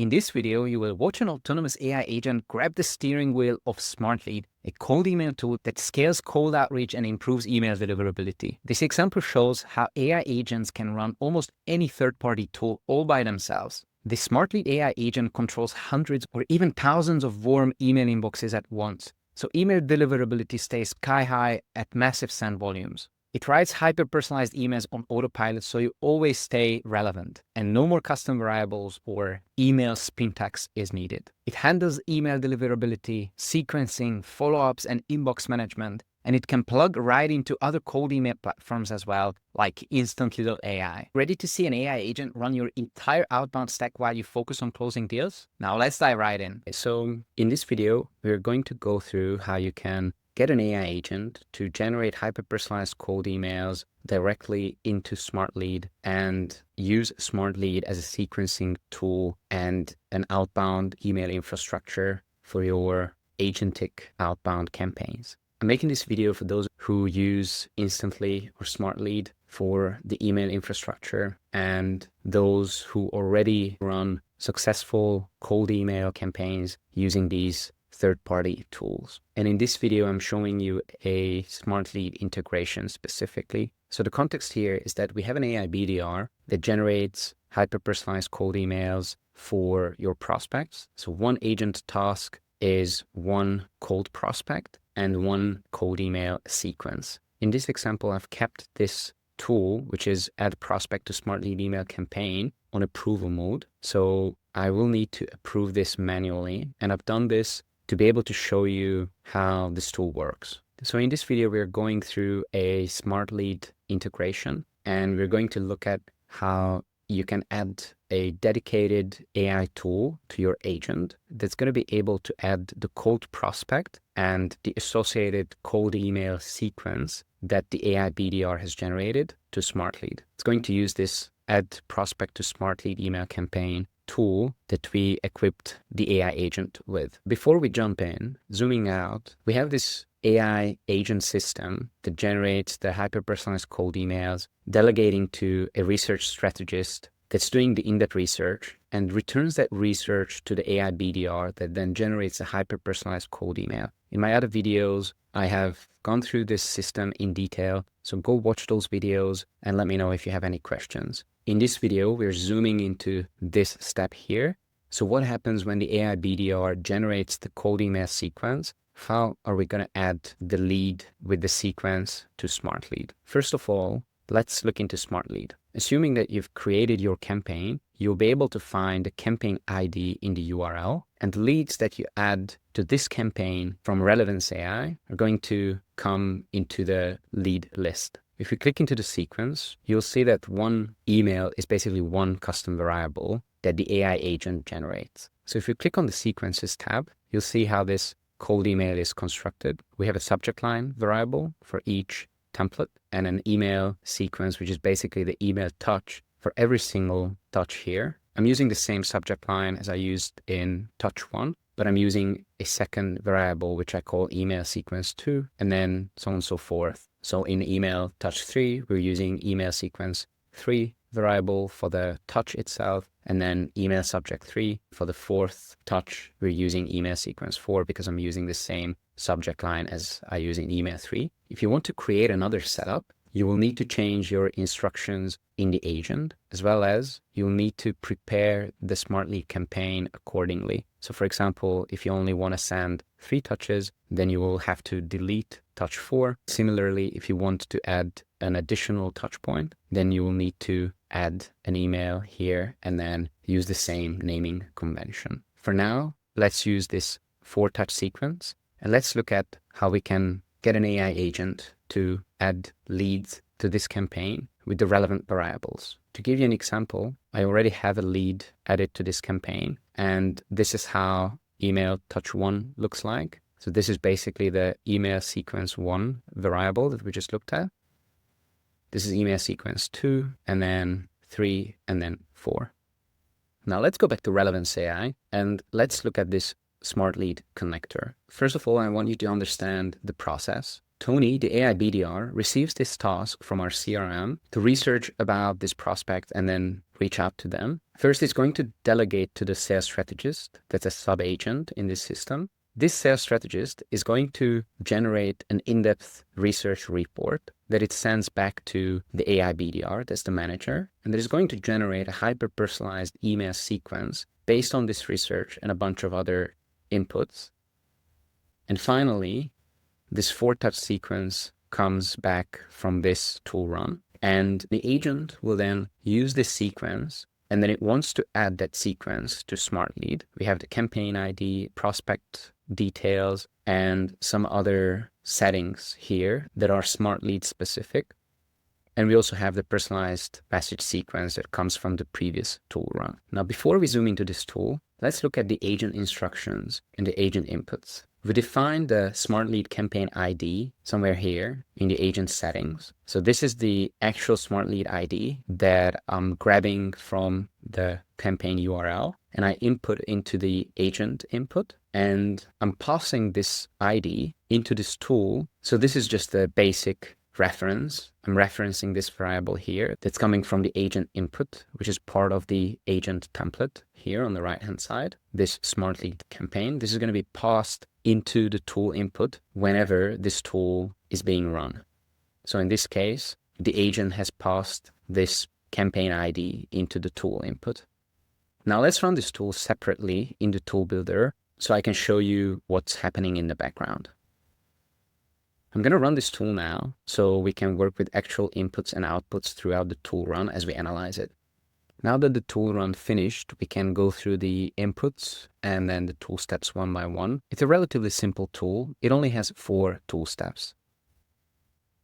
In this video, you will watch an autonomous AI agent grab the steering wheel of SmartLead, a cold email tool that scales cold outreach and improves email deliverability. This example shows how AI agents can run almost any third-party tool all by themselves. The SmartLead AI agent controls hundreds or even thousands of warm email inboxes at once, so email deliverability stays sky high at massive send volumes. It writes hyper-personalized emails on Autopilot so you always stay relevant, and no more custom variables or email spin tags is needed. It handles email deliverability, sequencing, follow-ups, and inbox management, and it can plug right into other cold email platforms as well, like Instantly AI. Ready to see an AI agent run your entire outbound stack while you focus on closing deals? Now let's dive right in. So in this video, we're going to go through how you can get an AI agent to generate hyper-personalized cold emails directly into SmartLead and use SmartLead as a sequencing tool and an outbound email infrastructure for your agentic outbound campaigns. I'm making this video for those who use Instantly or SmartLead for the email infrastructure and those who already run successful cold email campaigns using these third-party tools. And in this video, I'm showing you a SmartLead integration specifically. So the context here is that we have an AI BDR that generates hyper-personalized cold emails for your prospects. So one agent task is one cold prospect and one cold email sequence. In this example, I've kept this tool, which is add prospect to SmartLead email campaign, on approval mode. So I will need to approve this manually. And I've done this to be able to show you how this tool works. So in this video, we're going through a SmartLead integration, and we're going to look at how you can add a dedicated AI tool to your agent that's going to be able to add the cold prospect and the associated cold email sequence that the AI BDR has generated to SmartLead. It's going to use this add prospect to SmartLead email campaign tool that we equipped the AI agent with. Before we jump in, zooming out, we have this AI agent system that generates the hyper-personalized cold emails, delegating to a research strategist that's doing the in-depth research and returns that research to the AI BDR that then generates a hyper-personalized cold email. In my other videos, I have gone through this system in detail, so go watch those videos and let me know if you have any questions. In this video, we're zooming into this step here. So what happens when the AI BDR generates the cold email sequence? How are we going to add the lead with the sequence to SmartLead? First of all, let's look into SmartLead. Assuming that you've created your campaign, you'll be able to find the campaign ID in the URL, and the leads that you add to this campaign from Relevance AI are going to come into the lead list. If you click into the sequence, you'll see that one email is basically one custom variable that the AI agent generates. So if you click on the sequences tab, you'll see how this cold email is constructed. We have a subject line variable for each template and an email sequence, which is basically the email touch for every single touch here. I'm using the same subject line as I used in touch 1, but I'm using a second variable, which I call email sequence 2, and then so on and so forth. So in email touch 3, we're using email sequence 3 variable for the touch itself, and then email subject 3 for the fourth touch, we're using email sequence 4 because I'm using the same subject line as I use in email 3. If you want to create another setup, you will need to change your instructions in the agent, as well as you'll need to prepare the SmartLead campaign accordingly. So for example, if you only want to send 3 touches, then you will have to delete touch 4. Similarly, if you want to add an additional touch point, then you will need to add an email here and then use the same naming convention. For now, let's use this 4-touch sequence, and let's look at how we can get an AI agent to add leads to this campaign with the relevant variables. To give you an example, I already have a lead added to this campaign, and this is how email touch 1 looks like. So this is basically the email sequence 1 variable that we just looked at. This is email sequence 2, and then 3, and then 4. Now let's go back to Relevance AI, and let's look at this SmartLead connector. First of all, I want you to understand the process. Tony, the AI BDR, receives this task from our CRM to research about this prospect and then reach out to them. First, it's going to delegate to the sales strategist, that's a sub-agent in this system. This sales strategist is going to generate an in-depth research report that it sends back to the AI BDR, that's the manager, and that is going to generate a hyper-personalized email sequence based on this research and a bunch of other inputs. And finally, this 4-touch sequence comes back from this tool run, and the agent will then use this sequence, and then it wants to add that sequence to SmartLead. We have the campaign ID, prospect details, and some other settings here that are SmartLead specific. And we also have the personalized message sequence that comes from the previous tool run. Now, before we zoom into this tool, let's look at the agent instructions and the agent inputs. We define the SmartLead campaign ID somewhere here in the agent settings. So this is the actual SmartLead ID that I'm grabbing from the campaign URL, and I input into the agent input, and I'm passing this ID into this tool. So this is just the basic reference. I'm referencing this variable here that's coming from the agent input, which is part of the agent template here on the right-hand side. This SmartLead campaign, this is going to be passed into the tool input whenever this tool is being run. So in this case, the agent has passed this campaign ID into the tool input. Now let's run this tool separately in the tool builder so I can show you what's happening in the background. I'm going to run this tool now so we can work with actual inputs and outputs throughout the tool run as we analyze it. Now that the tool run finished, we can go through the inputs and then the tool steps one by one. It's a relatively simple tool. It only has 4 tool steps.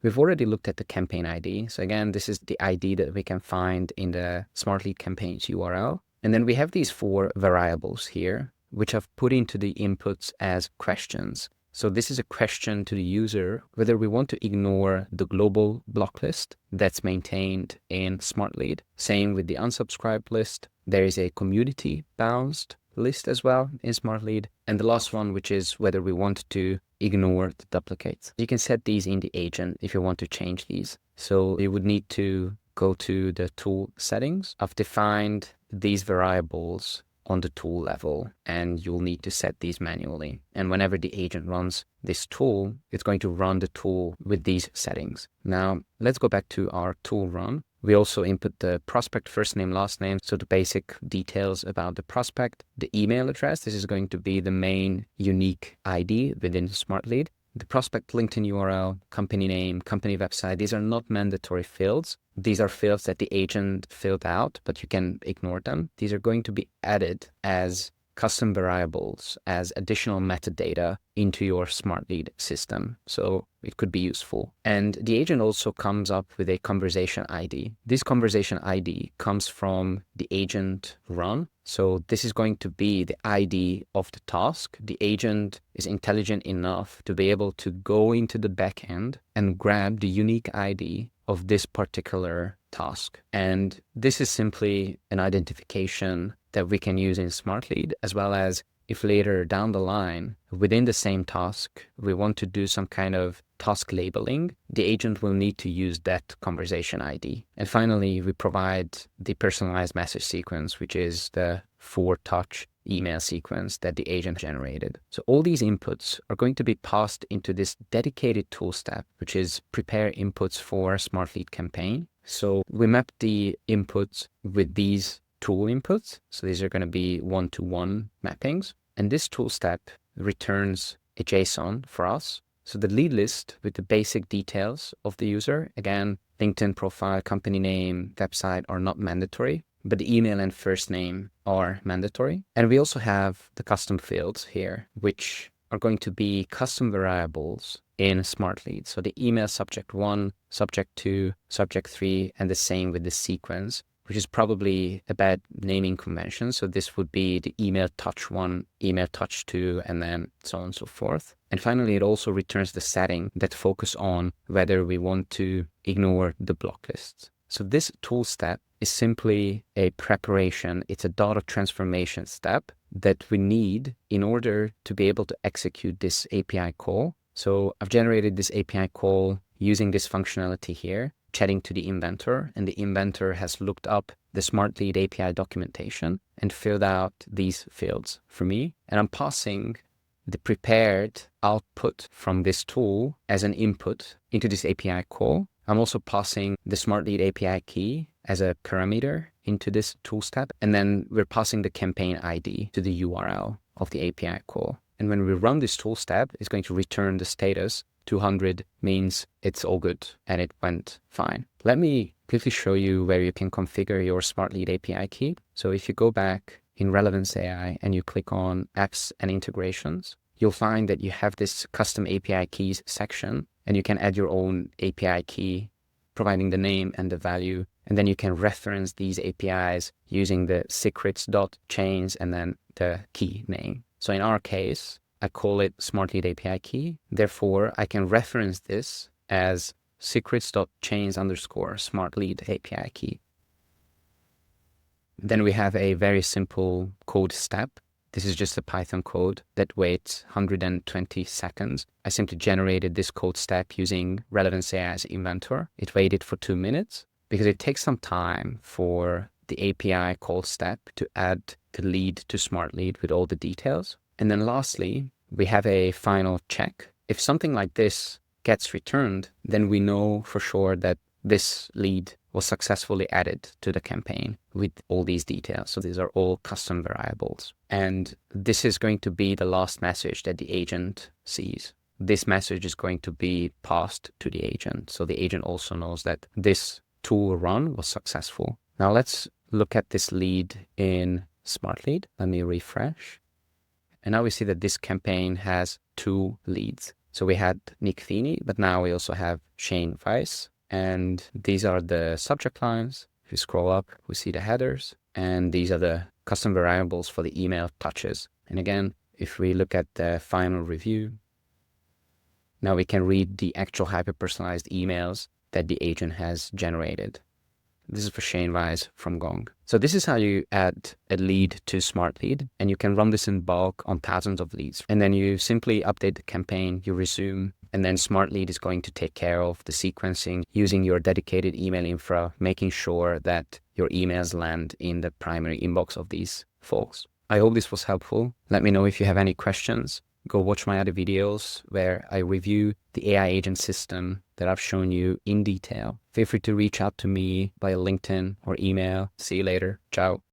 We've already looked at the campaign ID. So again, this is the ID that we can find in the SmartLead campaigns URL. And then we have these 4 variables here, which I've put into the inputs as questions. So this is a question to the user whether we want to ignore the global block list that's maintained in SmartLead. Same with the unsubscribed list. There is a community bounced list as well in SmartLead. And the last one, which is whether we want to ignore the duplicates. You can set these in the agent if you want to change these. So you would need to go to the tool settings. I've defined these variables on the tool level, and you'll need to set these manually. And whenever the agent runs this tool, it's going to run the tool with these settings. Now, let's go back to our tool run. We also input the prospect first name, last name, so the basic details about the prospect, the email address. This is going to be the main unique ID within SmartLead. The prospect LinkedIn URL, company name, company website, these are not mandatory fields. These are fields that the agent filled out, but you can ignore them. These are going to be added as custom variables, as additional metadata into your SmartLead system. So it could be useful. And the agent also comes up with a conversation ID. This conversation ID comes from the agent run. So this is going to be the ID of the task. The agent is intelligent enough to be able to go into the backend and grab the unique ID of this particular task. And this is simply an identification that we can use in SmartLead, as well as if later down the line, within the same task, we want to do some kind of task labeling, the agent will need to use that conversation ID. And finally, we provide the personalized message sequence, which is the 4-touch email sequence that the agent generated. So all these inputs are going to be passed into this dedicated tool step, which is prepare inputs for SmartLead campaign. So we map the inputs with these tool inputs. So these are going to be 1-to-1 mappings. And this tool step returns a JSON for us. So the lead list with the basic details of the user, again, LinkedIn profile, company name, website are not mandatory, but the email and first name are mandatory. And we also have the custom fields here, which are going to be custom variables in SmartLead. So the email subject 1, subject 2, subject 3, and the same with the sequence, which is probably a bad naming convention. So this would be the email touch 1, email touch 2, and then so on and so forth. And finally, it also returns the setting that focus on whether we want to ignore the block lists. So this tool step is simply a preparation. It's a data transformation step that we need in order to be able to execute this API call So I've generated this API call using this functionality here, chatting to the inventor, and the inventor has looked up the SmartLead API documentation and filled out these fields for me. And I'm passing the prepared output from this tool as an input into this API call. I'm also passing the SmartLead API key as a parameter into this tool step. And then we're passing the campaign ID to the URL of the API call. And when we run this tool step, it's going to return the status. 200 means it's all good and it went fine. Let me quickly show you where you can configure your SmartLead API key. So if you go back in Relevance AI and you click on apps and integrations, you'll find that you have this custom API keys section, and you can add your own API key, providing the name and the value. And then you can reference these APIs using the secrets.chains and then the key name. So in our case, I call it SmartLead API key. Therefore, I can reference this as secrets.chains_SmartLead API key. Then we have a very simple code step. This is just a Python code that waits 120 seconds. I simply generated this code step using Relevance AI's inventor. It waited for 2 minutes because it takes some time for the API call step to add the lead to SmartLead with all the details. And then lastly, we have a final check. If something like this gets returned, then we know for sure that this lead was successfully added to the campaign with all these details. So these are all custom variables. And this is going to be the last message that the agent sees. This message is going to be passed to the agent. So the agent also knows that this tool run was successful. Now let's look at this lead in SmartLead. Let me refresh. And now we see that this campaign has 2 leads. So we had Nick Feeney, but now we also have Shane Weiss. And these are the subject lines. If you scroll up, we see the headers. And these are the custom variables for the email touches. And again, if we look at the final review, now we can read the actual hyper-personalized emails that the agent has generated. This is for Shane Weiss from Gong. So this is how you add a lead to SmartLead, and you can run this in bulk on thousands of leads. And then you simply update the campaign, you resume, and then SmartLead is going to take care of the sequencing using your dedicated email infra, making sure that your emails land in the primary inbox of these folks. I hope this was helpful. Let me know if you have any questions. Go watch my other videos where I review the AI agent system that I've shown you in detail. Feel free to reach out to me via LinkedIn or email. See you later. Ciao.